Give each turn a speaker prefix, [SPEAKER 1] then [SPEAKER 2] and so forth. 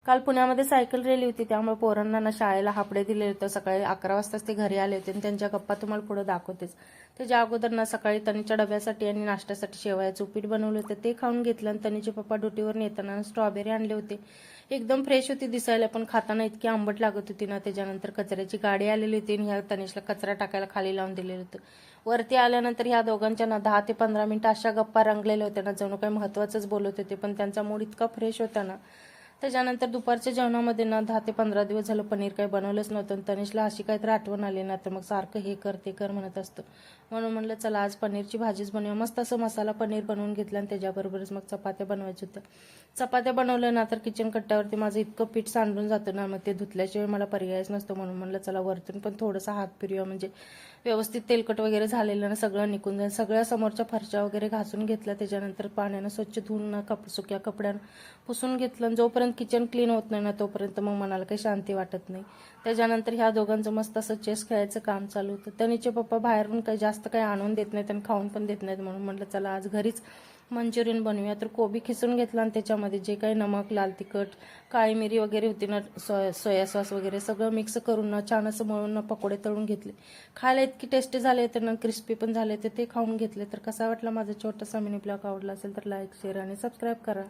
[SPEAKER 1] काल पुण्यामध्ये cycle rally होती, त्यामुळे पोरांना ना शाळेला हापडे दिले होते. सकाळी 11 वाजताच ते घरी आले होते आणि त्यांच्या गप्पा तुम्हाला पुढे दाखवतेच. त्याच्या अगोदर ना सकाळी तनीच्या डब्यासाठी आणि नाश्त्यासाठी शेवयाचं उपीट बनवलं होतं, ते खाऊन घेतलं. आणि तनीचे पप्पा ड्युटीवर नेताना स्ट्रॉबेरी आणले होते. एकदम फ्रेश होती दिसायला, पण खाताना इतकी आंबट लागत होती ना. त्याच्यानंतर कचऱ्याची गाडी आलेली होती आणि ह्या तनिषला कचरा टाकायला खाली लावून दिलेलं होतं. वरती आल्यानंतर ह्या दोघांच्या ना 10 ते 15 मिनिटं अशा गप्पा रंगलेल्या होत्या ना, जणू काही महत्त्वाचंच बोलत होते. पण त्यांचा मूड इतका फ्रेश होता ना. त्याच्यानंतर दुपारच्या जेवणामध्ये ना 10 ते 15 दिवस झालं पनीर काही बनवलंच नव्हतं. तनिषला अशी काहीतरी आठवण आली ना, तर मग सारखं हे कर ते कर म्हणत असतं. म्हणून म्हणलं चला आज पनीरची भाजीच बनवूया. मस्त असं मसाला पनीर बनवून घेतलं आणि त्याच्याबरोबरच मग चपात्या बनवायच्या होत्या. चपात्या बनवलं ना तर किचन कट्ट्यावरती माझं इतकं पीठ सांडून जातं ना, मग ते धुतल्याशिवाय मला पर्यायच नसतो. म्हणून म्हणलं चला वरतून पण थोडंसं हात फिरूया, म्हणजे व्यवस्थित तेलकट वगैरे झालेलं ना सगळं निघून जाईल. सगळ्या समोरच्या फरच्या वगैरे घासून घेतल्या. त्याच्यानंतर पाण्यानं स्वच्छ धुवून सुक्या कपड्यानं पुसून घेतलं. जोपर्यंत किचन क्लीन होत नाही ना तोपर्यंत मग मनाला काही शांती वाटत नाही. त्याच्यानंतर ह्या दोघांचं मस्त असं चेस खेळायचं काम चालू होतं. तनीचे पप्पा बाहेरून काही जास्त काही आणून देत नाहीत आणि खाऊन पण देत नाहीत. म्हणून म्हटलं चला आज घरीच मंचुरियन बनवूया. तर कोबी खिसून घेतला आणि त्याच्यामध्ये जे काही नमक, लाल तिखट, काळी मिरी वगैरे होती ना, सोया सॉस वगैरे सगळं मिक्स करून ना छान असं मळून ना पकोडे तळून घेतले. खायला इतकी टेस्टी झाले तर ना क्रिस्पी पण झाले, तर ते खाऊन घेतले. तर कसा वाटला माझा छोटासा मिनी ब्लॉग? आवडला असेल तर लाईक, शेअर आणि सबस्क्राईब करा.